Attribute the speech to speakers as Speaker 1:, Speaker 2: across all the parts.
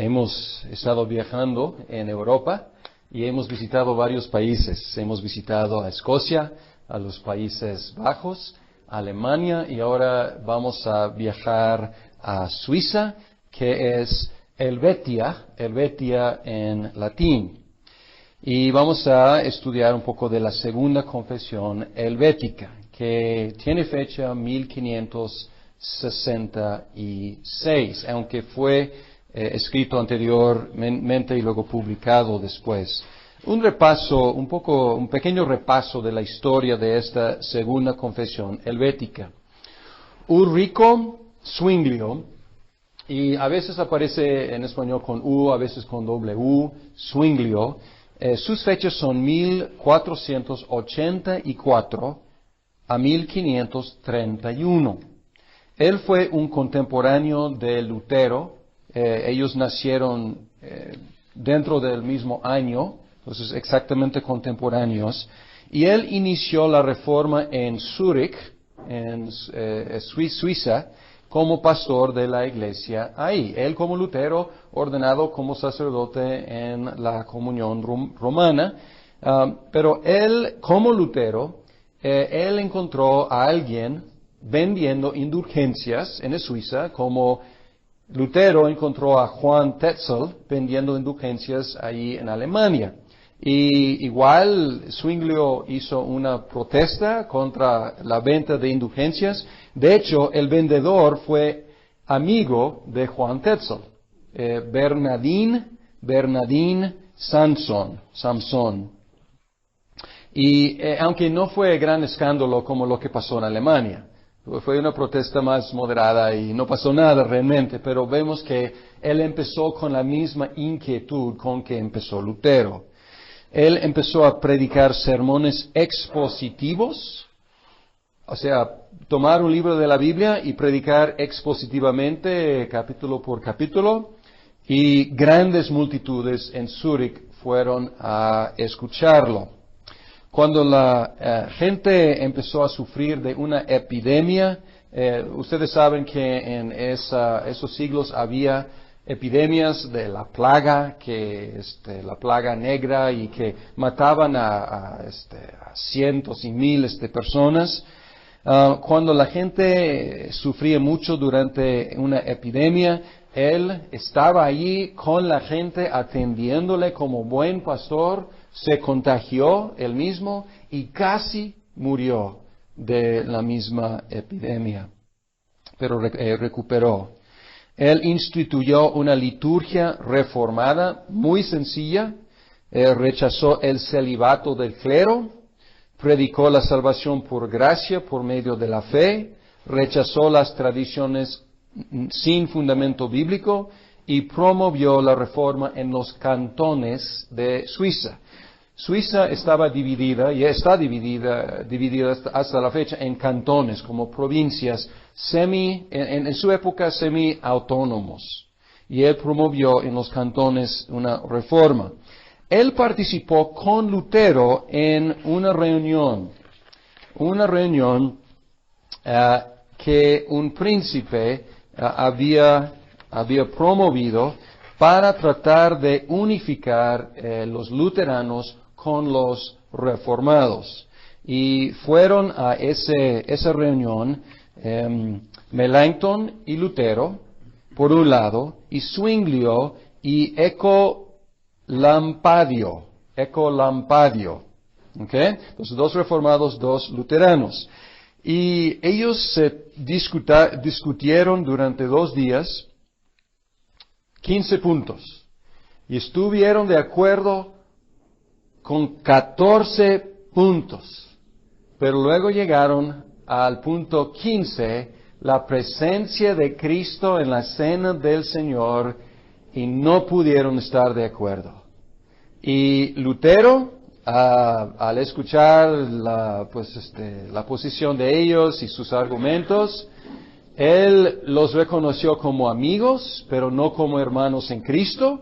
Speaker 1: Hemos estado viajando en Europa y hemos visitado varios países. Hemos visitado a Escocia, a los Países Bajos, a Alemania y ahora vamos a viajar a Suiza, que es Helvetia en latín. Y vamos a estudiar un poco de la segunda confesión helvética, que tiene fecha 1566, aunque fue escrito anteriormente y luego publicado después. Un pequeño repaso de la historia de esta segunda confesión helvética. Ulrico Zwinglio, y a veces aparece en español con U, a veces con W, Zwinglio. Sus fechas son 1484 a 1531. Él fue un contemporáneo de Lutero. Ellos nacieron dentro del mismo año, entonces exactamente contemporáneos. Y él inició la reforma en Zúrich, en Suiza, como pastor de la iglesia ahí. Él como Lutero, ordenado como sacerdote en la comunión romana, pero él como Lutero, él encontró a alguien vendiendo indulgencias en Suiza, como Lutero encontró a Juan Tetzel vendiendo indulgencias ahí en Alemania. Y igual Zwinglio hizo una protesta contra la venta de indulgencias. De hecho, el vendedor fue amigo de Juan Tetzel, Bernardín Samson. Y aunque no fue gran escándalo como lo que pasó en Alemania, fue una protesta más moderada y no pasó nada realmente, pero vemos que él empezó con la misma inquietud con que empezó Lutero. Él empezó a predicar sermones expositivos, o sea, tomar un libro de la Biblia y predicar expositivamente, capítulo por capítulo, y grandes multitudes en Zúrich fueron a escucharlo. Cuando la gente empezó a sufrir de una epidemia, ustedes saben que en esos siglos había epidemias de la plaga, la plaga negra, y que mataban a cientos y miles de personas. Cuando la gente sufría mucho durante una epidemia, él estaba allí con la gente atendiéndole como buen pastor, se contagió él mismo y casi murió de la misma epidemia, pero recuperó. Él instituyó una liturgia reformada muy sencilla, rechazó el celibato del clero, predicó la salvación por gracia por medio de la fe, rechazó las tradiciones sin fundamento bíblico y promovió la reforma en los cantones de Suiza. Suiza estaba dividida y está dividida hasta la fecha en cantones, como provincias en su época semi-autónomos. Y él promovió en los cantones una reforma. Él participó con Lutero en una reunión que un príncipe había promovido para tratar de unificar los luteranos con los reformados. Y fueron a esa reunión Melanchthon y Lutero, por un lado, y Zwinglio y Ecolampadio. ¿Okay? Los dos reformados, dos luteranos. Y ellos se discutieron durante 2 días 15 puntos. Y estuvieron de acuerdo con 14 puntos. Pero luego llegaron al punto 15, la presencia de Cristo en la cena del Señor, y no pudieron estar de acuerdo. Y Lutero, al escuchar la posición de ellos y sus argumentos, él los reconoció como amigos, pero no como hermanos en Cristo.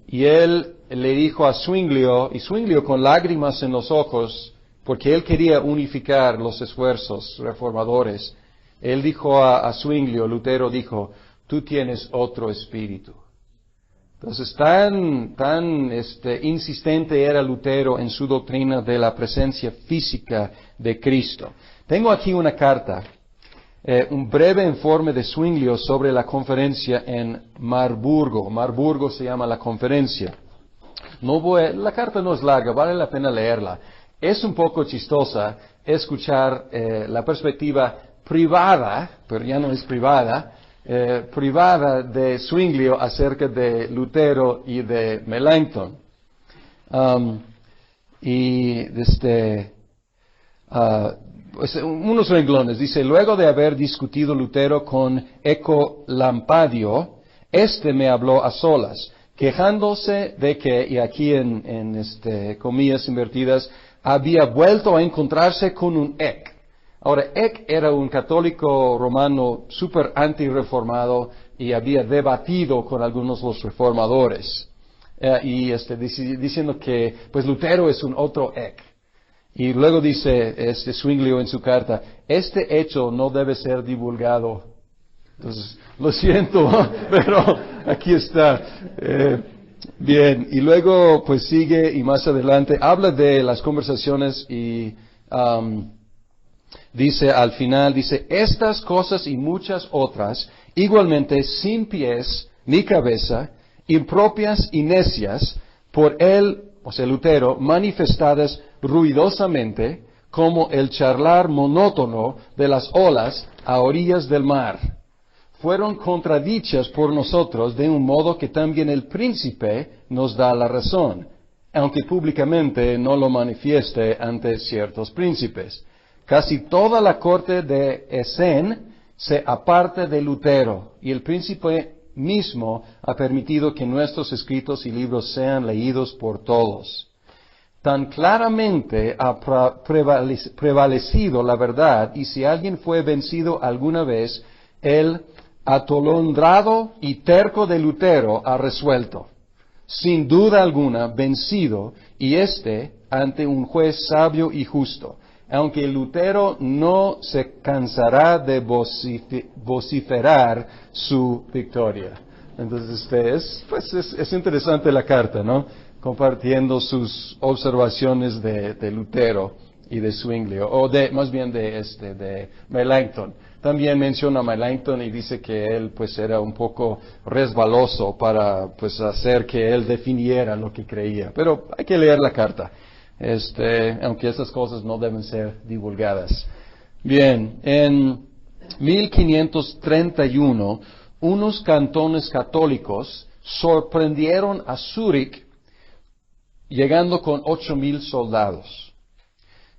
Speaker 1: Y él le dijo a Zwinglio, y Zwinglio con lágrimas en los ojos, porque él quería unificar los esfuerzos reformadores, él dijo a Zwinglio, Lutero dijo, tú tienes otro espíritu. Entonces, tan insistente era Lutero en su doctrina de la presencia física de Cristo. Tengo aquí una carta, un breve informe de Zwinglio sobre la conferencia en Marburgo. Marburgo se llama la conferencia. La carta no es larga, vale la pena leerla. Es un poco chistosa escuchar la perspectiva privada, pero ya no es privada, privada de Zwinglio acerca de Lutero y de Melanchthon. Unos renglones, dice: luego de haber discutido Lutero con Ecolampadio, me habló a solas, quejándose de que, y aquí en comillas invertidas, había vuelto a encontrarse con un Eck. Ahora, Eck era un católico romano súper antirreformado y había debatido con algunos de los reformadores, diciendo que, pues, Lutero es un otro Eck. Y luego dice Zwinglio en su carta: este hecho no debe ser divulgado. Entonces, lo siento, pero aquí está. Bien, y luego pues sigue, y más adelante habla de las conversaciones y dice al final, estas cosas y muchas otras, igualmente sin pies ni cabeza, impropias y necias, por él, o sea, Lutero, manifestadas ruidosamente como el charlar monótono de las olas a orillas del mar, fueron contradichas por nosotros de un modo que también el príncipe nos da la razón, aunque públicamente no lo manifieste ante ciertos príncipes. Casi toda la corte de Essen se aparta de Lutero, y el príncipe mismo ha permitido que nuestros escritos y libros sean leídos por todos. Tan claramente ha prevalecido la verdad, y si alguien fue vencido alguna vez, el atolondrado y terco de Lutero ha resuelto, sin duda alguna, vencido, y ante un juez sabio y justo, aunque Lutero no se cansará de vociferar su victoria. Entonces, es interesante la carta, ¿no? Compartiendo sus observaciones de Lutero y de Zwinglio, o más bien de Melanchthon. También menciona a Melanchthon y dice que él pues era un poco resbaloso para pues hacer que él definiera lo que creía. Pero hay que leer la carta, aunque esas cosas no deben ser divulgadas. Bien, en 1531, unos cantones católicos sorprendieron a Zúrich llegando con 8,000 soldados.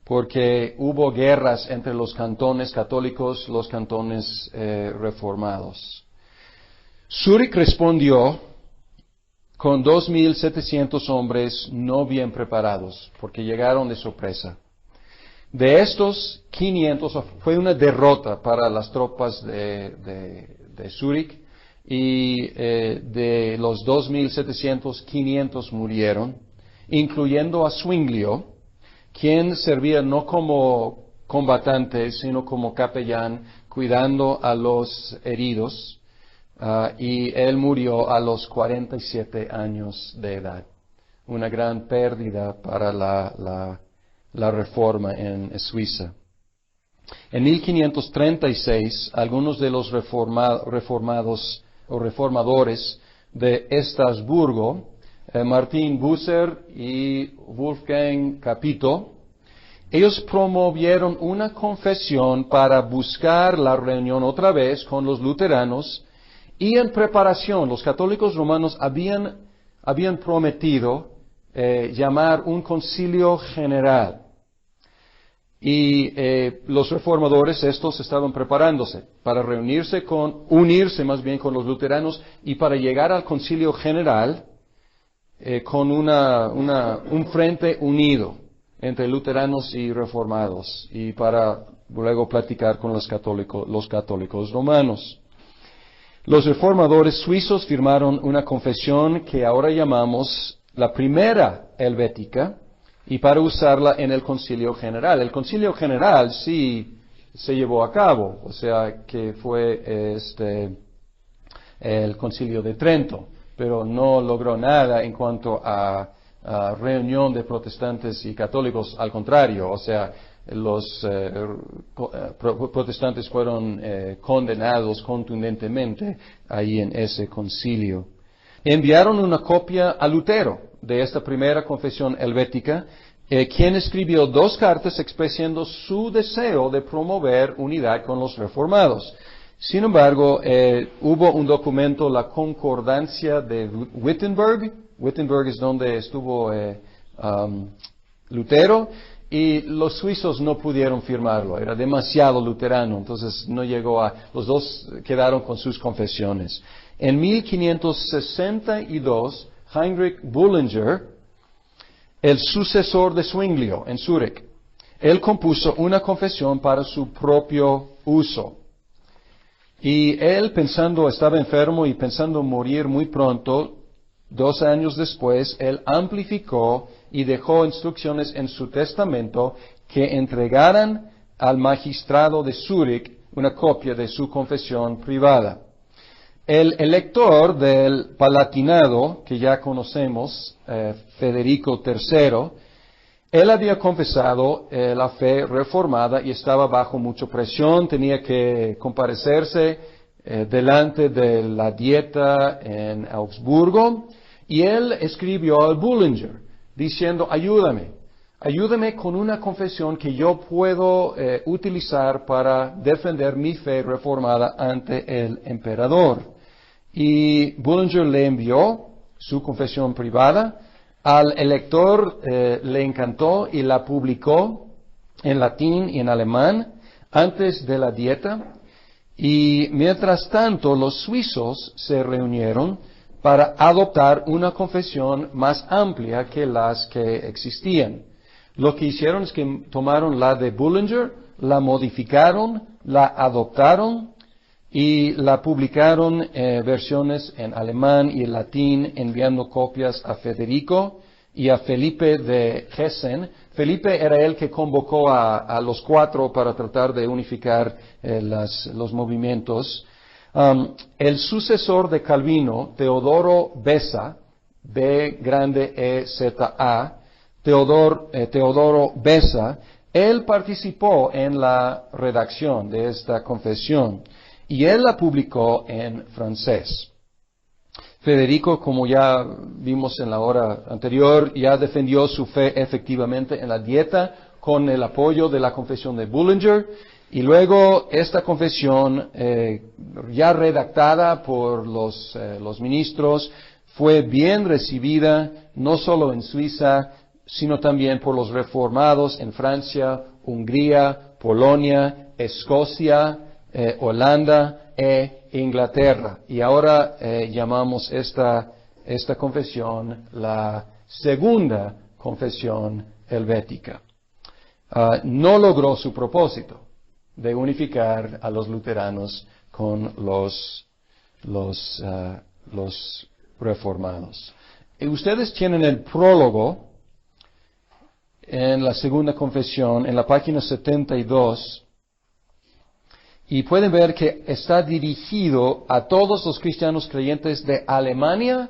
Speaker 1: Porque hubo guerras entre los cantones católicos, los cantones reformados. Zúrich respondió con 2,700 hombres no bien preparados, porque llegaron de sorpresa. De estos 500, fue una derrota para las tropas de Zúrich, y de los 2,700, 500 murieron, incluyendo a Zwinglio, quien servía no como combatante, sino como capellán, cuidando a los heridos, y él murió a los 47 años de edad. Una gran pérdida para la reforma en Suiza. En 1536, algunos de los reformadores de Estrasburgo, Martin Bucer y Wolfgang Capito, ellos promovieron una confesión para buscar la reunión otra vez con los luteranos, y en preparación los católicos romanos habían prometido llamar un concilio general. Y los reformadores estos estaban preparándose para unirse más bien con los luteranos, y para llegar al concilio general con un frente unido entre luteranos y reformados, y para luego platicar con los católicos romanos. Los reformadores suizos firmaron una confesión que ahora llamamos la primera helvética, y para usarla en el concilio general. El concilio general sí se llevó a cabo, o sea que fue el concilio de Trento. pero no logró nada en cuanto a reunión de protestantes y católicos. Al contrario, o sea, los protestantes fueron condenados contundentemente ahí en ese concilio. Enviaron una copia a Lutero de esta primera confesión helvética, quien escribió 2 cartas expresando su deseo de promover unidad con los reformados. Sin embargo, hubo un documento, la Concordancia de Wittenberg. Wittenberg es donde estuvo Lutero, y los suizos no pudieron firmarlo, era demasiado luterano, entonces no llegó los dos quedaron con sus confesiones. En 1562, Heinrich Bullinger, el sucesor de Zwinglio en Zúrich, él compuso una confesión para su propio uso. Y él estaba enfermo y pensando morir muy pronto, 2 años después, él amplificó y dejó instrucciones en su testamento que entregaran al magistrado de Zúrich una copia de su confesión privada. El elector del Palatinado, que ya conocemos, Federico III, él había confesado la fe reformada y estaba bajo mucha presión, tenía que comparecerse delante de la dieta en Augsburgo, y él escribió al Bullinger diciendo, ayúdame con una confesión que yo puedo utilizar para defender mi fe reformada ante el emperador. Y Bullinger le envió su confesión privada. Al elector le encantó y la publicó en latín y en alemán antes de la dieta. Y mientras tanto, los suizos se reunieron para adoptar una confesión más amplia que las que existían. Lo que hicieron es que tomaron la de Bullinger, la modificaron, la adoptaron y la publicaron versiones en alemán y en latín, enviando copias a Federico y a Felipe de Hessen. Felipe era el que convocó a los 4 para tratar de unificar los movimientos. El sucesor de Calvino, Teodoro Beza, B grande E Z A, Teodoro Beza, él participó en la redacción de esta confesión y él la publicó en francés. Federico, como ya vimos en la hora anterior, ya defendió su fe efectivamente en la dieta con el apoyo de la confesión de Bullinger. Y luego esta confesión, ya redactada por los ministros, fue bien recibida, no solo en Suiza, sino también por los reformados en Francia, Hungría, Polonia, Escocia, Holanda e Inglaterra. Y ahora llamamos esta confesión la segunda confesión helvética. No logró su propósito de unificar a los luteranos con los reformados. Y ustedes tienen el prólogo en la segunda confesión, en la página 72, y pueden ver que está dirigido a todos los cristianos creyentes de Alemania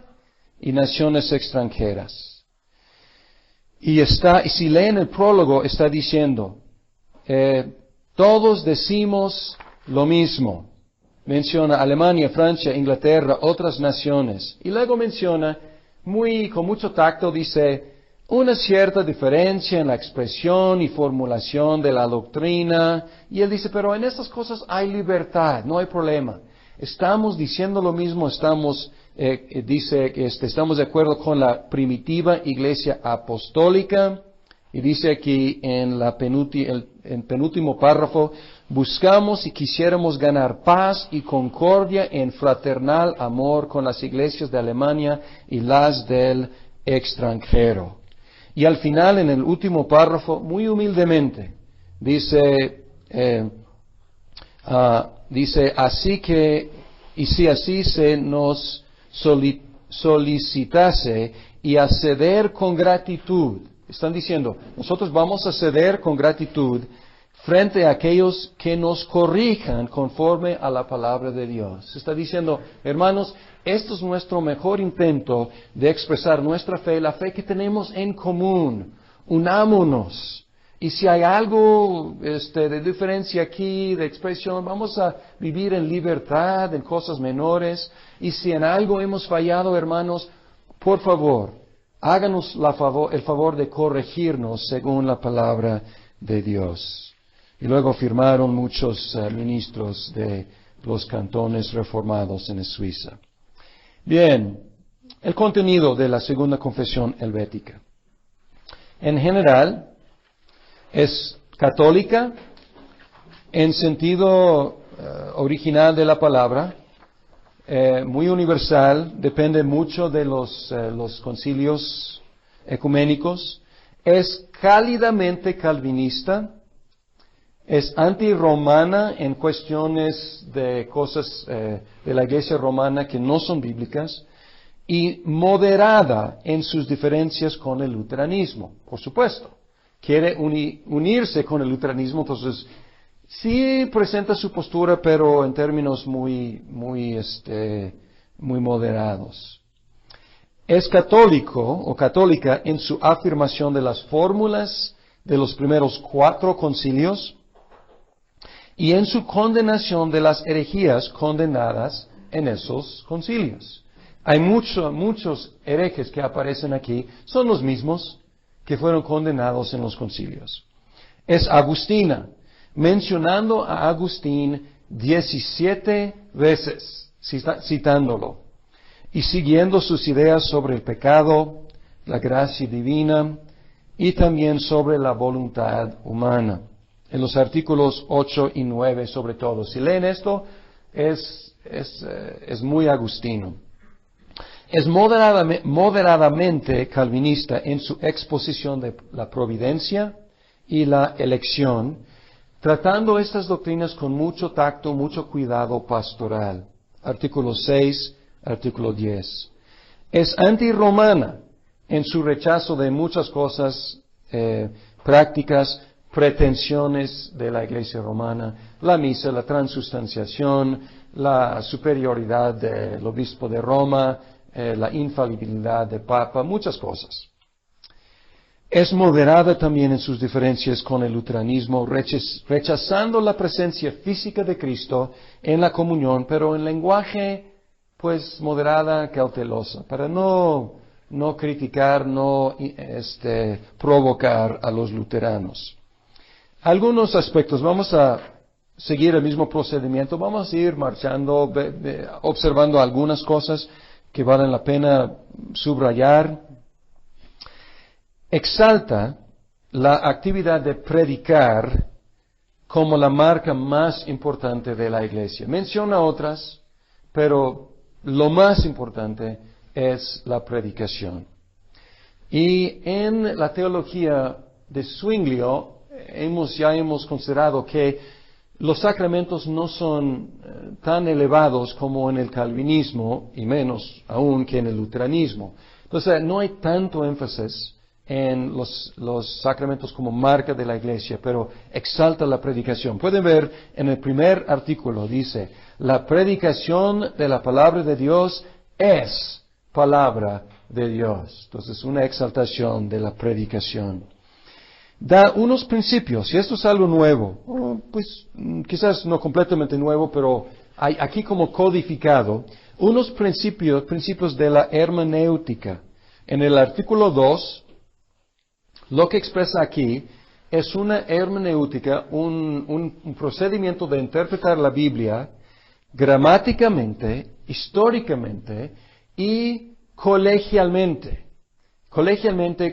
Speaker 1: y naciones extranjeras. Y si leen el prólogo, está diciendo, todos decimos lo mismo. Menciona Alemania, Francia, Inglaterra, otras naciones. Y luego menciona, con mucho tacto, dice, una cierta diferencia en la expresión y formulación de la doctrina. Y él dice, pero en estas cosas hay libertad, no hay problema. Estamos diciendo lo mismo, estamos de acuerdo con la primitiva iglesia apostólica. Y dice aquí en el penúltimo párrafo, buscamos y quisiéramos ganar paz y concordia en fraternal amor con las iglesias de Alemania y las del extranjero. Y al final, en el último párrafo, muy humildemente, dice, así que, y si así se nos solicitase y a ceder con gratitud. Están diciendo, nosotros vamos a ceder con gratitud frente a aquellos que nos corrijan conforme a la palabra de Dios. Está diciendo, hermanos, esto es nuestro mejor intento de expresar nuestra fe, la fe que tenemos en común. Unámonos. Y si hay algo de diferencia aquí, de expresión, vamos a vivir en libertad, en cosas menores. Y si en algo hemos fallado, hermanos, por favor, háganos el favor de corregirnos según la palabra de Dios. Y luego firmaron muchos ministros de los cantones reformados en Suiza. Bien, el contenido de la segunda confesión helvética. En general, es católica en sentido original de la palabra, muy universal, depende mucho de los concilios ecuménicos, es cálidamente calvinista, es antirromana en cuestiones de cosas de la Iglesia romana que no son bíblicas, y moderada en sus diferencias con el luteranismo, por supuesto. Quiere unirse con el luteranismo, entonces sí presenta su postura, pero en términos muy moderados. Es católico o católica en su afirmación de las fórmulas de los primeros 4 concilios y en su condenación de las herejías condenadas en esos concilios. Hay muchos herejes que aparecen aquí, son los mismos que fueron condenados en los concilios. Es agustina, mencionando a Agustín 17 veces, citándolo, y siguiendo sus ideas sobre el pecado, la gracia divina, y también sobre la voluntad humana. En los artículos 8 y 9 sobre todo. Si leen esto, es muy agustino. Es moderadamente calvinista en su exposición de la providencia y la elección, tratando estas doctrinas con mucho tacto, mucho cuidado pastoral. Artículo 6, artículo 10. Es antirromana en su rechazo de muchas cosas prácticas, pretensiones de la Iglesia romana, la misa, la transustanciación, la superioridad del obispo de Roma, la infalibilidad del Papa, muchas cosas. Es moderada también en sus diferencias con el luteranismo, rechazando la presencia física de Cristo en la comunión, pero en lenguaje, pues, moderada, cautelosa, para no criticar, no provocar a los luteranos. Algunos aspectos, vamos a seguir el mismo procedimiento, vamos a ir marchando, observando algunas cosas que valen la pena subrayar. Exalta la actividad de predicar como la marca más importante de la Iglesia. Menciona otras, pero lo más importante es la predicación. Y en la teología de Zwinglio ya hemos considerado que los sacramentos no son tan elevados como en el calvinismo, y menos aún que en el luteranismo. Entonces, no hay tanto énfasis en los sacramentos como marca de la Iglesia, pero exalta la predicación. Pueden ver en el primer artículo, dice, la predicación de la palabra de Dios es palabra de Dios. Entonces, una exaltación de la predicación. Da unos principios, y esto es algo nuevo, pues quizás no completamente nuevo, pero hay aquí como codificado, unos principios de la hermenéutica. En el artículo 2, lo que expresa aquí es una hermenéutica, un procedimiento de interpretar la Biblia gramáticamente, históricamente y colegialmente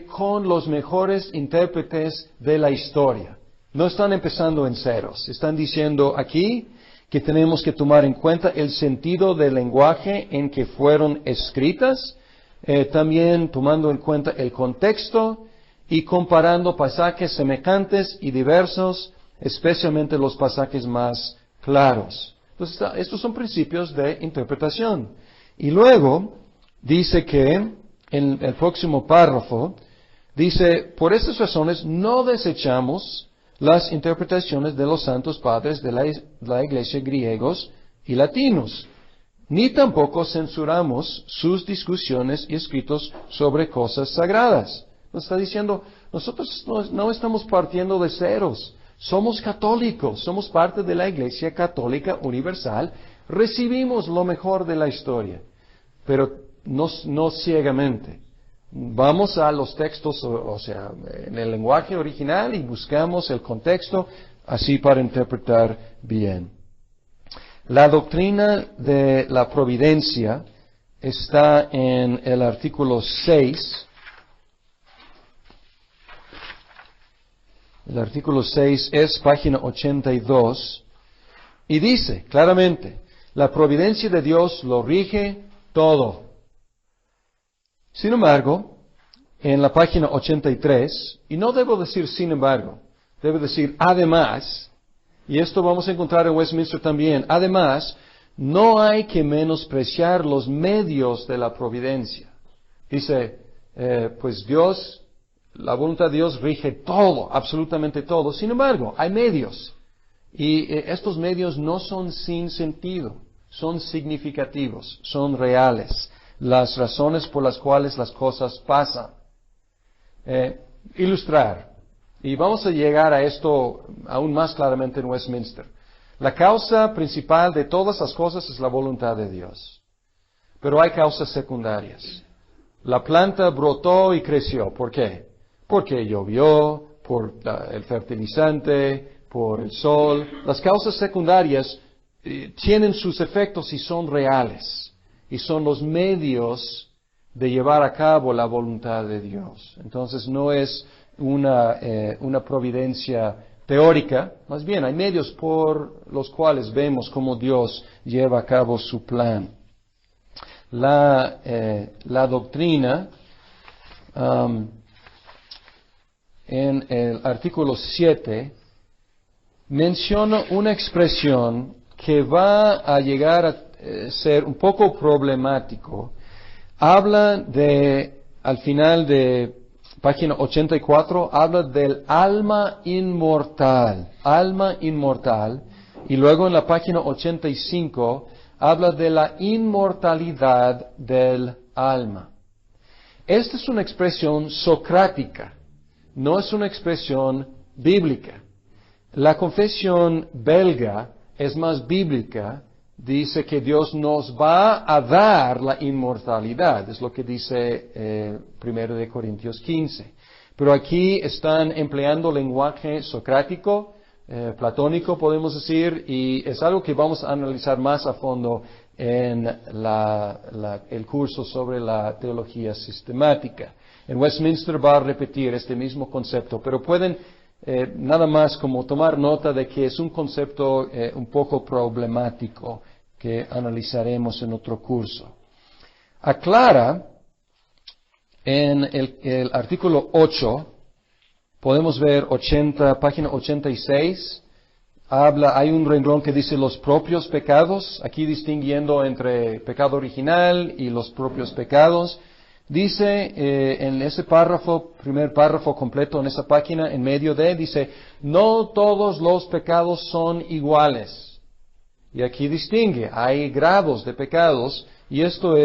Speaker 1: con los mejores intérpretes de la historia. No están empezando en ceros. Están diciendo aquí que tenemos que tomar en cuenta el sentido del lenguaje en que fueron escritas, también tomando en cuenta el contexto y comparando pasajes semejantes y diversos, especialmente los pasajes más claros. Entonces, estos son principios de interpretación. Y luego dice que en el próximo párrafo, dice, por estas razones no desechamos las interpretaciones de los santos padres de la iglesia griegos y latinos, ni tampoco censuramos sus discusiones y escritos sobre cosas sagradas. Nos está diciendo, nosotros no estamos partiendo de ceros, somos católicos, somos parte de la Iglesia Católica Universal, recibimos lo mejor de la historia, pero no ciegamente. Vamos a los textos, o sea, en el lenguaje original y buscamos el contexto así para interpretar bien. La doctrina de la providencia está en el artículo 6. El artículo 6 es página 82 y dice claramente, la providencia de Dios lo rige todo. Sin embargo, en la página 83, y no debo decir sin embargo, debo decir además, y esto vamos a encontrar en Westminster también, además, no hay que menospreciar los medios de la providencia. Dice, pues Dios, la voluntad de Dios rige todo, absolutamente todo. Sin embargo, hay medios. Y estos medios no son sin sentido, son significativos, son reales. Las razones por las cuales las cosas pasan. Ilustrar. Y vamos a llegar a esto aún más claramente en Westminster. La causa principal de todas las cosas es la voluntad de Dios. Pero hay causas secundarias. La planta brotó y creció. ¿Por qué? Porque llovió, por el fertilizante, por el sol. Las causas secundarias tienen sus efectos y son reales. Y son los medios de llevar a cabo la voluntad de Dios. Entonces no es una providencia teórica, más bien hay medios por los cuales vemos cómo Dios lleva a cabo su plan. La doctrina, en el artículo 7, menciona una expresión que va a llegar a ser un poco problemático. Habla al final de página 84, habla del alma inmortal, y luego en la página 85 habla de la inmortalidad del alma. Esta es una expresión socrática, no es una expresión bíblica. La confesión belga es más bíblica. Dice que Dios nos va a dar la inmortalidad, es lo que dice 1 Corintios 15. Pero aquí están empleando lenguaje socrático, platónico podemos decir, y es algo que vamos a analizar más a fondo en el curso sobre la teología sistemática. En Westminster va a repetir este mismo concepto, pero pueden nada más como tomar nota de que es un concepto un poco problemático que analizaremos en otro curso. Aclara en el artículo 8, podemos ver página 86, hay un renglón que dice los propios pecados, aquí distinguiendo entre pecado original y los propios pecados. Dice en ese párrafo, primer párrafo completo en esa página, en medio dice, no todos los pecados son iguales. Y aquí distingue, hay grados de pecados, y esto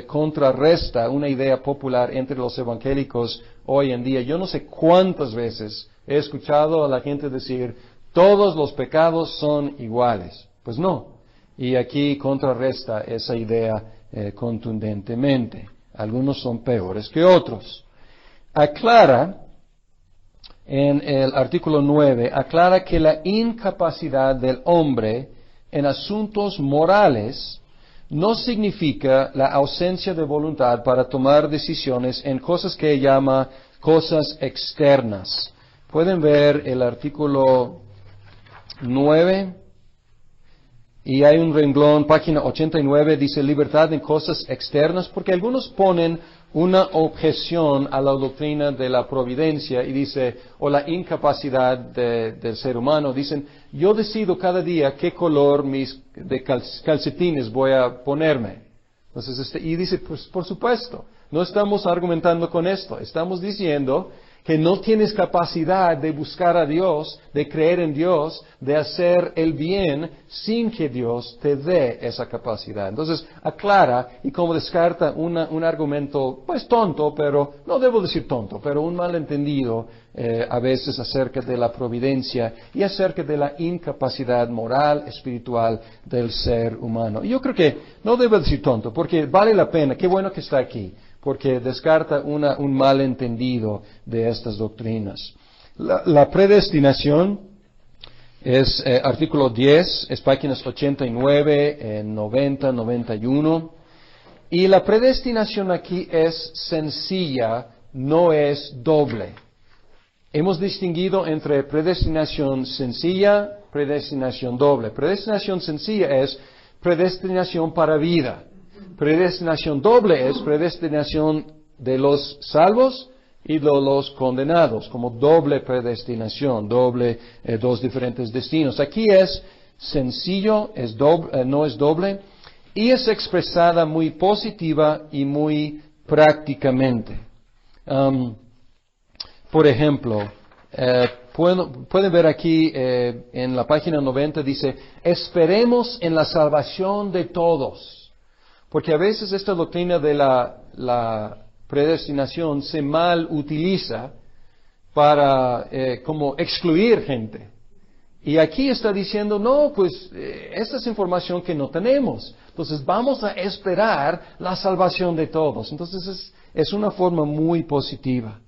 Speaker 1: contrarresta una idea popular entre los evangélicos hoy en día. Yo no sé cuántas veces he escuchado a la gente decir, todos los pecados son iguales. Pues no. Y aquí contrarresta esa idea contundentemente. Algunos son peores que otros. Aclara, en el artículo 9, aclara que la incapacidad del hombre en asuntos morales no significa la ausencia de voluntad para tomar decisiones en cosas que llama cosas externas. Pueden ver el artículo 9 y hay un renglón, página 89, dice libertad en cosas externas, porque algunos ponen una objeción a la doctrina de la providencia y dice, o la incapacidad del ser humano. Dicen, yo decido cada día qué color de calcetines voy a ponerme. Entonces, y dice, pues por supuesto, no estamos argumentando con esto. Estamos diciendo que no tienes capacidad de buscar a Dios, de creer en Dios, de hacer el bien sin que Dios te dé esa capacidad. Entonces aclara y como descarta un argumento pues tonto, pero no debo decir tonto, pero un malentendido a veces acerca de la providencia y acerca de la incapacidad moral, espiritual del ser humano. Y yo creo que no debo decir tonto, porque vale la pena, qué bueno que está aquí, porque descarta un malentendido de estas doctrinas. La predestinación es artículo 10, es páginas 89, 90, 91. Y la predestinación aquí es sencilla, no es doble. Hemos distinguido entre predestinación sencilla, predestinación doble. Predestinación sencilla es predestinación para vida. Predestinación doble es predestinación de los salvos y de los condenados, como doble predestinación, dos diferentes destinos. Aquí es sencillo, no es doble, y es expresada muy positiva y muy prácticamente. Por ejemplo, pueden ver aquí en la página 90 dice, esperemos en la salvación de todos. Porque a veces esta doctrina de la predestinación se mal utiliza para como excluir gente. Y aquí está diciendo, no, pues esta es información que no tenemos. Entonces vamos a esperar la salvación de todos. Entonces es una forma muy positiva.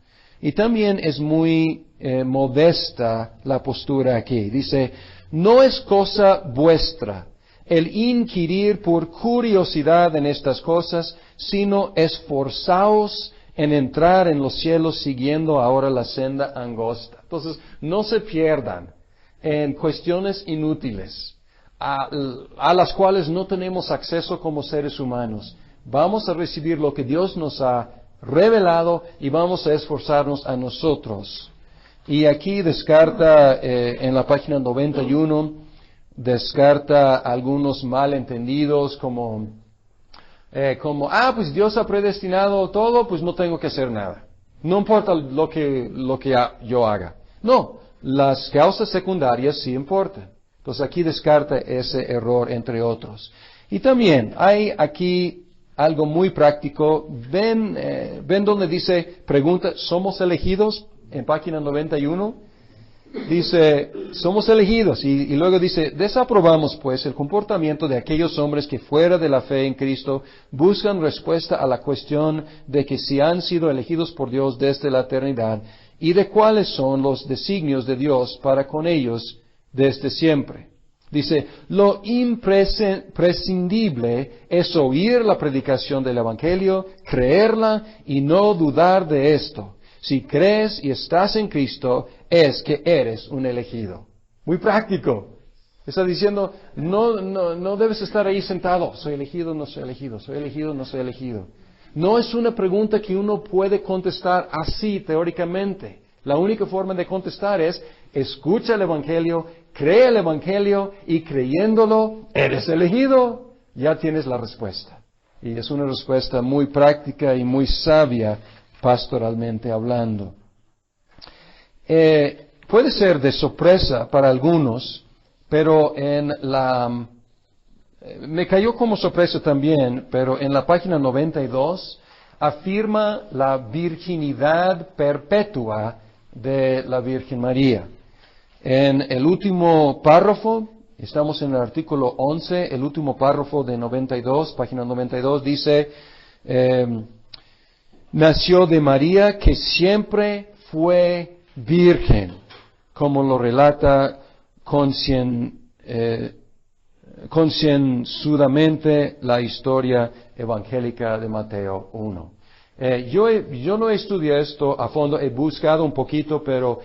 Speaker 1: Y también es muy modesta la postura aquí. Dice, no es cosa vuestra el inquirir por curiosidad en estas cosas, sino esforzaos en entrar en los cielos siguiendo ahora la senda angosta. Entonces, no se pierdan en cuestiones inútiles, a las cuales no tenemos acceso como seres humanos. Vamos a recibir lo que Dios nos ha revelado y vamos a esforzarnos a nosotros. Y aquí descarta en la página 91, descarta algunos malentendidos como, pues Dios ha predestinado todo, pues no tengo que hacer nada. No importa lo que yo haga. No, las causas secundarias sí importan. Entonces aquí descarta ese error, entre otros. Y también hay aquí algo muy práctico. Ven donde dice, pregunta, ¿somos elegidos? En página 91. Dice, somos elegidos, y luego dice, desaprobamos pues el comportamiento de aquellos hombres que fuera de la fe en Cristo buscan respuesta a la cuestión de que si han sido elegidos por Dios desde la eternidad y de cuáles son los designios de Dios para con ellos desde siempre. Dice, lo imprescindible es oír la predicación del Evangelio, creerla y no dudar de esto. Si crees y estás en Cristo, es que eres un elegido. Muy práctico. Está diciendo, no debes estar ahí sentado. Soy elegido, no soy elegido. Soy elegido, no soy elegido. No es una pregunta que uno puede contestar así teóricamente. La única forma de contestar es, escucha el Evangelio, cree el Evangelio y creyéndolo, eres elegido. Ya tienes la respuesta. Y es una respuesta muy práctica y muy sabia pastoralmente hablando. Puede ser de sorpresa para algunos, pero me cayó como sorpresa también, pero en la página 92 afirma la virginidad perpetua de la Virgen María. En el último párrafo, estamos en el artículo 11, el último párrafo de 92, página 92, dice, nació de María que siempre fue virgen, como lo relata concienzudamente la historia evangélica de Mateo 1. Yo no estudié esto a fondo, he buscado un poquito, pero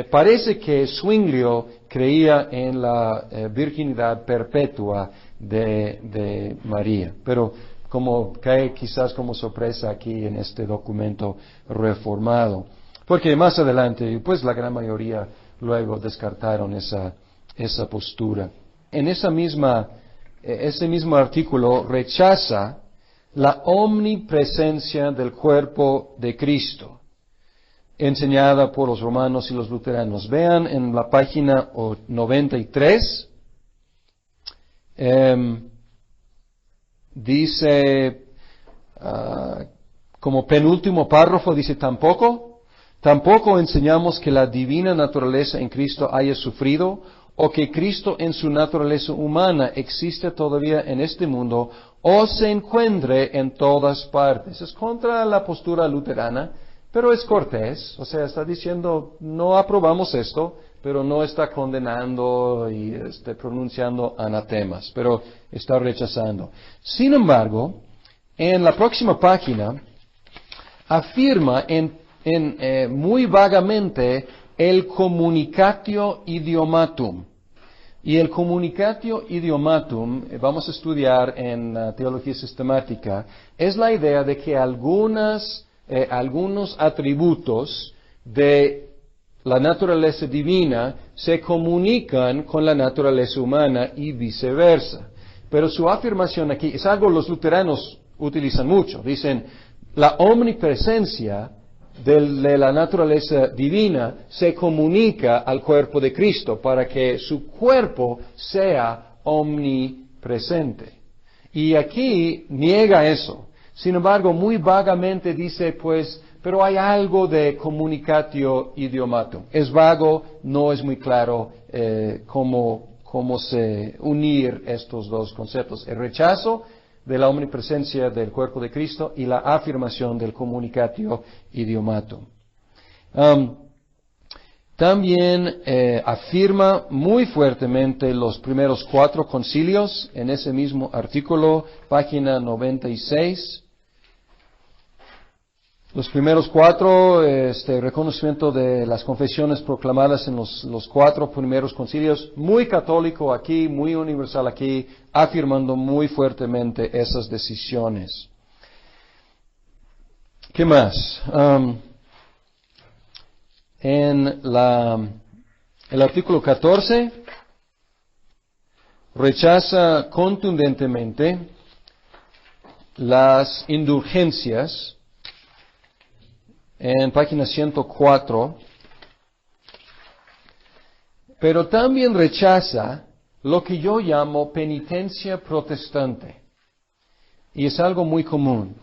Speaker 1: parece que Zwinglio creía en la virginidad perpetua de María, pero como cae quizás como sorpresa aquí en este documento reformado. Porque más adelante, pues la gran mayoría luego descartaron esa postura. En ese mismo artículo rechaza la omnipresencia del cuerpo de Cristo. enseñada por los romanos y los luteranos. Vean en la página 93, dice, como penúltimo párrafo, dice, tampoco enseñamos que la divina naturaleza en Cristo haya sufrido, o que Cristo en su naturaleza humana existe todavía en este mundo, o se encuentre en todas partes. Es contra la postura luterana, pero es cortés, o sea, está diciendo, no aprobamos esto, pero no está condenando y pronunciando anatemas, pero está rechazando. Sin embargo, en la próxima página, afirma muy vagamente el communicatio idiomatum. Y el communicatio idiomatum, vamos a estudiar en teología sistemática, es la idea de que algunos atributos de la naturaleza divina se comunican con la naturaleza humana y viceversa. Pero su afirmación aquí es algo que los luteranos utilizan mucho. Dicen, la omnipresencia de la naturaleza divina se comunica al cuerpo de Cristo para que su cuerpo sea omnipresente. Y aquí niega eso. Sin embargo, muy vagamente dice, pues, pero hay algo de communicatio idiomatum. Es vago, no es muy claro cómo se unir estos dos conceptos. El rechazo de la omnipresencia del cuerpo de Cristo y la afirmación del communicatio idiomatum. También afirma muy fuertemente los primeros 4 concilios en ese mismo artículo, página 96. Los primeros 4, reconocimiento de las confesiones proclamadas en los 4 primeros concilios, muy católico aquí, muy universal aquí, afirmando muy fuertemente esas decisiones. ¿Qué más? En el artículo 14, rechaza contundentemente las indulgencias. En página 104, pero también rechaza lo que yo llamo penitencia protestante, y es algo muy común.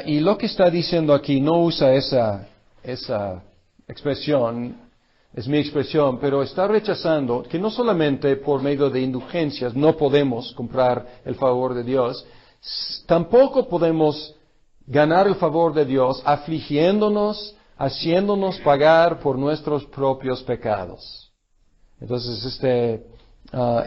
Speaker 1: Y lo que está diciendo aquí, no usa esa expresión, es mi expresión, pero está rechazando que no solamente por medio de indulgencias no podemos comprar el favor de Dios, tampoco podemos ganar el favor de Dios afligiéndonos, haciéndonos pagar por nuestros propios pecados. Entonces,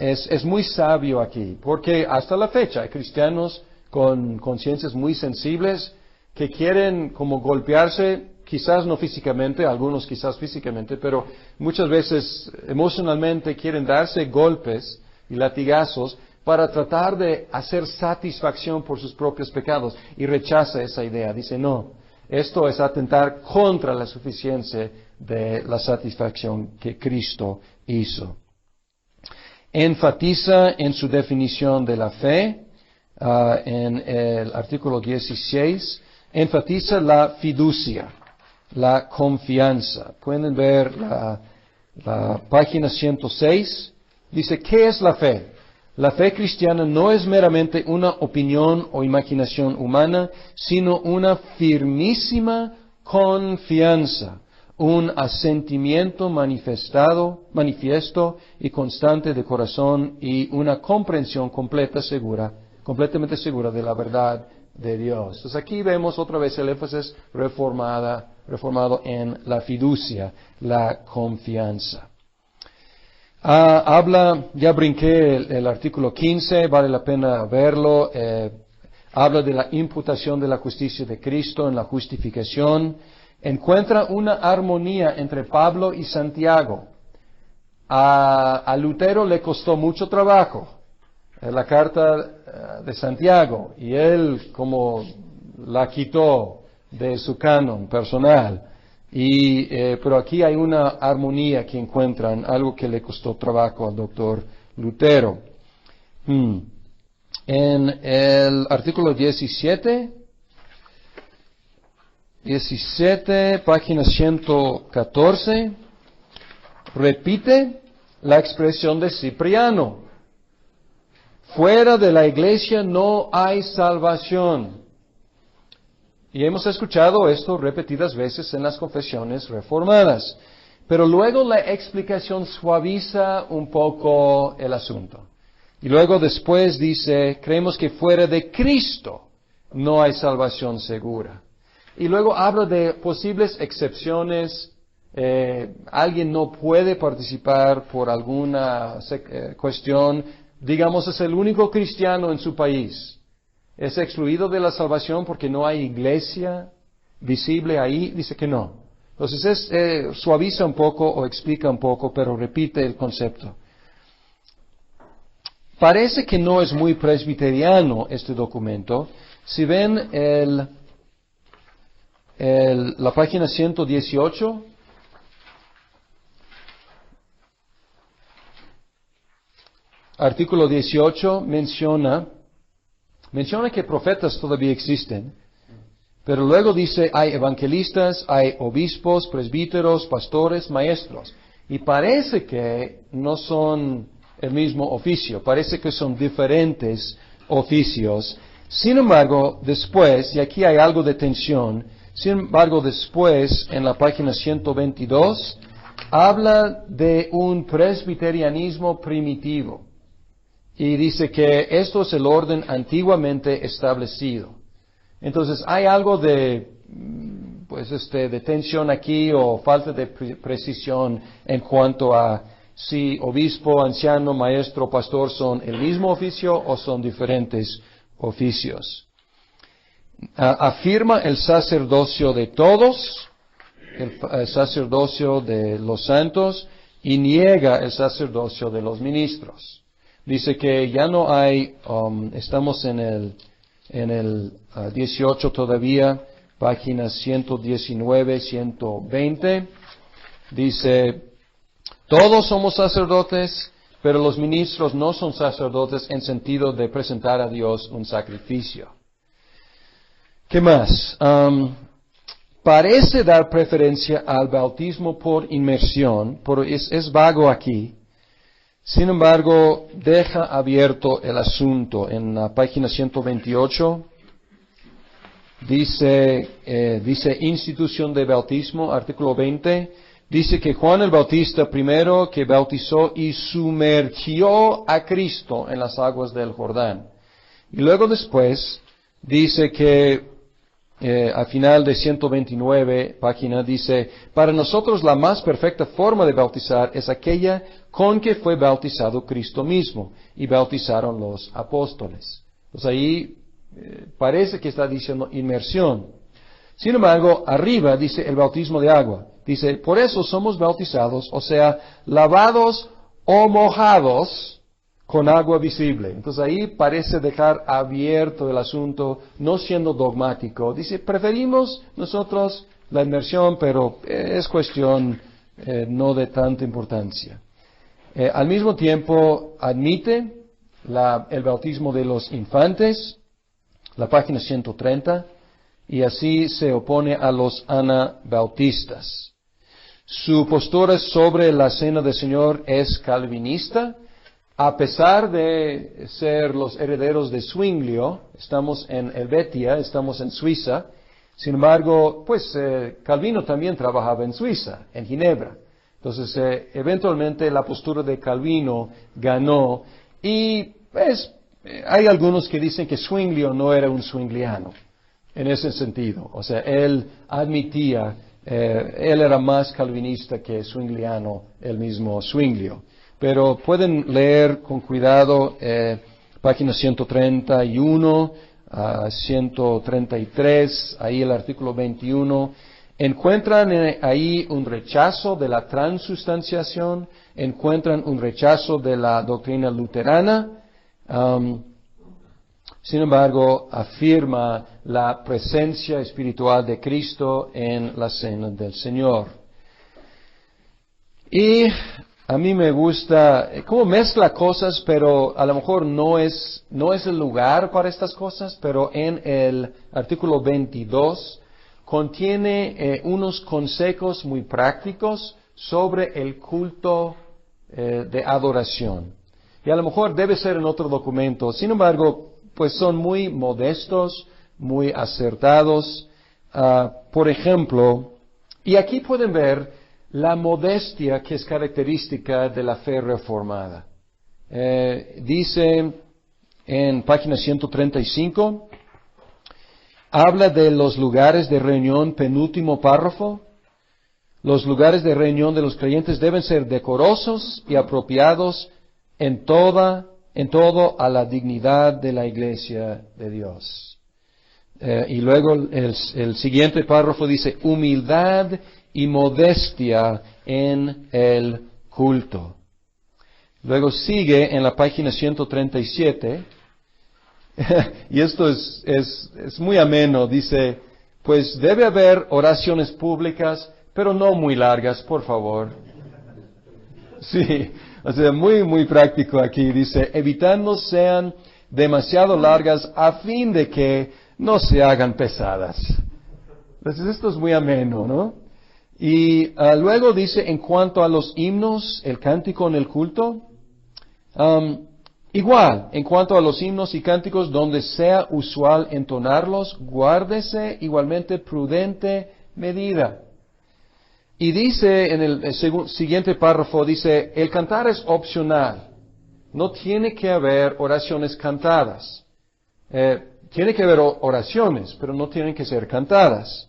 Speaker 1: es muy sabio aquí, porque hasta la fecha hay cristianos con conciencias muy sensibles que quieren como golpearse, quizás no físicamente, algunos quizás físicamente, pero muchas veces emocionalmente quieren darse golpes y latigazos para tratar de hacer satisfacción por sus propios pecados, y rechaza esa idea. Dice, no, esto es atentar contra la suficiencia de la satisfacción que Cristo hizo. Enfatiza en su definición de la fe, en el artículo 16, enfatiza la fiducia, la confianza. Pueden ver la página 106, dice, ¿qué es la fe? La fe cristiana no es meramente una opinión o imaginación humana, sino una firmísima confianza, un asentimiento manifiesto y constante de corazón y una comprensión completamente segura de la verdad de Dios. Entonces aquí vemos otra vez el énfasis reformado en la fiducia, la confianza. Ya brinqué el artículo 15, vale la pena verlo. Habla de la imputación de la justicia de Cristo en la justificación. Encuentra una armonía entre Pablo y Santiago. A Lutero le costó mucho trabajo la carta de Santiago, y él como la quitó de su canon personal. Pero aquí hay una armonía que encuentran, algo que le costó trabajo al doctor Lutero. En el artículo 17, 17, página 114, repite la expresión de Cipriano. Fuera de la iglesia no hay salvación. Y hemos escuchado esto repetidas veces en las confesiones reformadas. Pero luego la explicación suaviza un poco el asunto. Y luego después dice, creemos que fuera de Cristo no hay salvación segura. Y luego habla de posibles excepciones. Alguien no puede participar por alguna cuestión. Digamos, es el único cristiano en su país. ¿Es excluido de la salvación porque no hay iglesia visible ahí? Dice que no. Entonces suaviza un poco o explica un poco, pero repite el concepto. Parece que no es muy presbiteriano este documento. Si ven la página 118, artículo 18 menciona que profetas todavía existen, pero luego dice hay evangelistas, hay obispos, presbíteros, pastores, maestros. Y parece que no son el mismo oficio, parece que son diferentes oficios. Sin embargo, después, y aquí hay algo de tensión, sin embargo, después, en la página 122, habla de un presbiterianismo primitivo. Y dice que esto es el orden antiguamente establecido. Entonces, hay algo de tensión aquí o falta de precisión en cuanto a si obispo, anciano, maestro, pastor son el mismo oficio o son diferentes oficios. Afirma el sacerdocio de todos, el sacerdocio de los santos, y niega el sacerdocio de los ministros. Dice que ya no hay, estamos en el 18 todavía, páginas 119, 120. Dice, todos somos sacerdotes, pero los ministros no son sacerdotes en sentido de presentar a Dios un sacrificio. ¿Qué más? Parece dar preferencia al bautismo por inmersión, pero es vago aquí. Sin embargo, deja abierto el asunto. En la página 128 dice institución de bautismo, artículo 20, dice que Juan el Bautista primero que bautizó y sumergió a Cristo en las aguas del Jordán. Y luego después dice que al final de 129 página dice, para nosotros la más perfecta forma de bautizar es aquella con que fue bautizado Cristo mismo y bautizaron los apóstoles. Pues ahí parece que está diciendo inmersión. Sin embargo, arriba dice el bautismo de agua. Dice, por eso somos bautizados, o sea, lavados o mojados con agua visible. Entonces ahí parece dejar abierto el asunto, no siendo dogmático. Dice, preferimos nosotros la inmersión, pero es cuestión no de tanta importancia. Al mismo tiempo admite el bautismo de los infantes, la página 130, y así se opone a los anabautistas. Su postura sobre la cena del Señor es calvinista. A pesar de ser los herederos de Zwinglio, estamos en Helvetia, estamos en Suiza. Sin embargo, Calvino también trabajaba en Suiza, en Ginebra. Entonces, eventualmente la postura de Calvino ganó. Y hay algunos que dicen que Zwinglio no era un zwingliano, en ese sentido. O sea, él admitía, él era más calvinista que zwingliano, el mismo Zwinglio. Pero pueden leer con cuidado página 131 a 133, ahí el artículo 21. Encuentran ahí un rechazo de la transustanciación, encuentran un rechazo de la doctrina luterana. Sin embargo, afirma la presencia espiritual de Cristo en la cena del Señor. Y a mí me gusta cómo mezcla cosas, pero a lo mejor no es el lugar para estas cosas, pero en el artículo 22 contiene unos consejos muy prácticos sobre el culto de adoración. Y a lo mejor debe ser en otro documento. Sin embargo, pues son muy modestos, muy acertados. Por ejemplo, y aquí pueden ver la modestia que es característica de la fe reformada. Dice en página 135, habla de los lugares de reunión, penúltimo párrafo. Los lugares de reunión de los creyentes deben ser decorosos y apropiados en todo a la dignidad de la iglesia de Dios. Y luego el siguiente párrafo dice, humildad y modestia en el culto. Luego sigue en la página 137, y esto es muy ameno, dice, pues debe haber oraciones públicas, pero no muy largas, por favor. Sí, o sea, muy práctico aquí, dice, evitando sean demasiado largas a fin de que no se hagan pesadas. Entonces esto es muy ameno, ¿no? Y luego dice, en cuanto a los himnos, el cántico en el culto, igual, en cuanto a los himnos y cánticos, donde sea usual entonarlos, guárdese igualmente prudente medida. Y dice en el siguiente párrafo, dice, el cantar es opcional. No tiene que haber oraciones cantadas. Tiene que haber oraciones, pero no tienen que ser cantadas.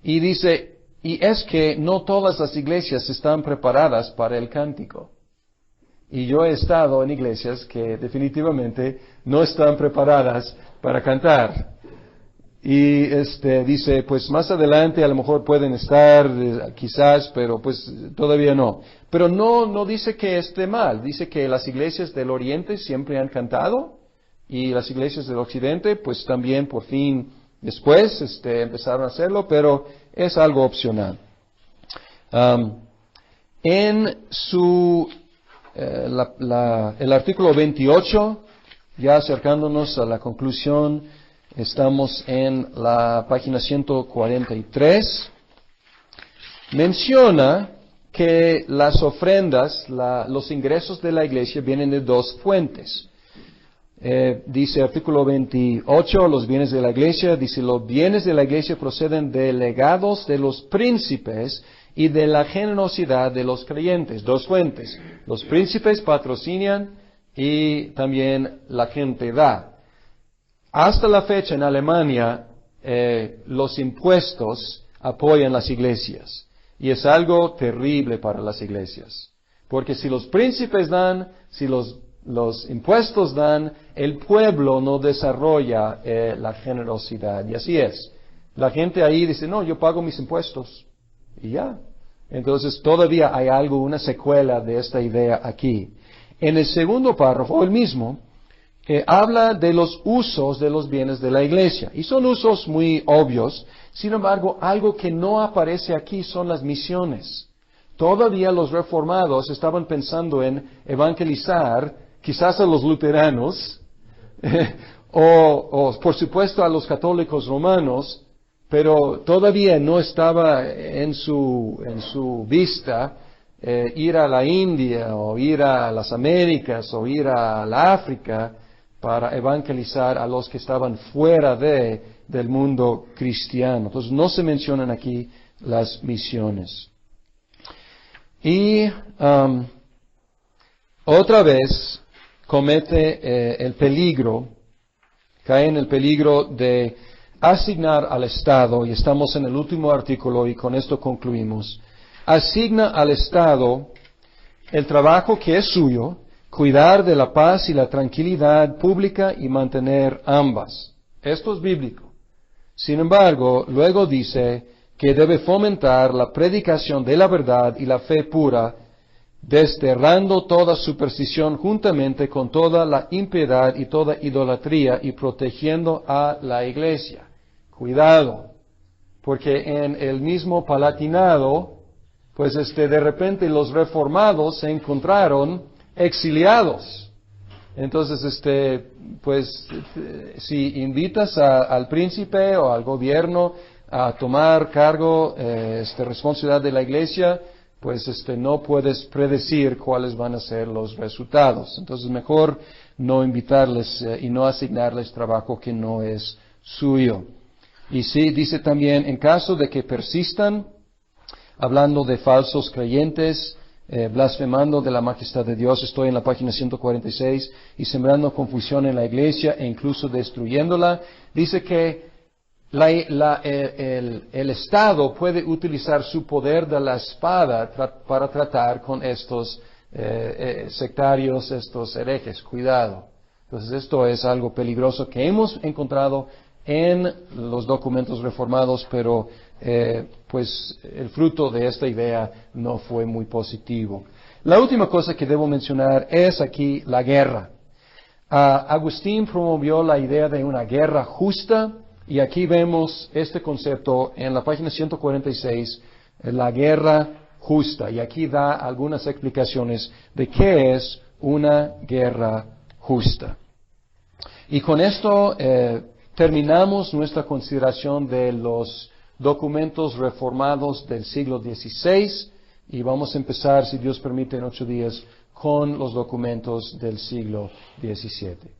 Speaker 1: Y dice, y es que no todas las iglesias están preparadas para el cántico. Y yo he estado en iglesias que definitivamente no están preparadas para cantar. Y dice, pues más adelante a lo mejor pueden estar, quizás, pero pues todavía no. Pero no dice que esté mal, dice que las iglesias del Oriente siempre han cantado, y las iglesias del Occidente, pues también por fin después empezaron a hacerlo, pero es algo opcional. En el artículo 28, ya acercándonos a la conclusión, estamos en la página 143, menciona que las ofrendas, los ingresos de la iglesia vienen de dos fuentes. Dice artículo 28, los bienes de la iglesia, dice los bienes de la iglesia proceden de legados de los príncipes y de la generosidad de los creyentes. Dos fuentes. Los príncipes patrocinan y también la gente da. Hasta la fecha en Alemania, los impuestos apoyan las iglesias. Y es algo terrible para las iglesias. Porque si los príncipes dan, si los impuestos dan, el pueblo no desarrolla la generosidad. Y así es. La gente ahí dice, no, yo pago mis impuestos. Y ya. Entonces todavía hay algo, una secuela de esta idea aquí. En el segundo párrafo, el mismo, habla de los usos de los bienes de la iglesia. Y son usos muy obvios. Sin embargo, algo que no aparece aquí son las misiones. Todavía los reformados estaban pensando en evangelizar, quizás a los luteranos, o por supuesto a los católicos romanos, pero todavía no estaba en su vista ir a la India, o ir a las Américas, o ir a la África, para evangelizar a los que estaban fuera del mundo cristiano. Entonces no se mencionan aquí las misiones. Y otra vez comete el peligro, cae en el peligro de asignar al Estado, y estamos en el último artículo y con esto concluimos, asigna al Estado el trabajo que es suyo, cuidar de la paz y la tranquilidad pública y mantener ambas. Esto es bíblico. Sin embargo, luego dice que debe fomentar la predicación de la verdad y la fe pura, desterrando toda superstición juntamente con toda la impiedad y toda idolatría y protegiendo a la iglesia. Cuidado, porque en el mismo Palatinado, pues de repente los reformados se encontraron exiliados. Entonces, pues, si invitas al príncipe o al gobierno a tomar cargo, responsabilidad de la iglesia, pues no puedes predecir cuáles van a ser los resultados. Entonces mejor no invitarles y no asignarles trabajo que no es suyo. Y sí, dice también, en caso de que persistan, hablando de falsos creyentes, blasfemando de la majestad de Dios, estoy en la página 146, y sembrando confusión en la iglesia e incluso destruyéndola, dice que el Estado puede utilizar su poder de la espada para tratar con estos sectarios, estos herejes. Cuidado. Entonces esto es algo peligroso que hemos encontrado en los documentos reformados, pero pues el fruto de esta idea no fue muy positivo. La última cosa que debo mencionar es aquí la guerra. Agustín promovió la idea de una guerra justa, y aquí vemos este concepto en la página 146, la guerra justa, y aquí da algunas explicaciones de qué es una guerra justa. Y con esto terminamos nuestra consideración de los documentos reformados del siglo XVI, y vamos a empezar, si Dios permite, en 8 días con los documentos del siglo XVII.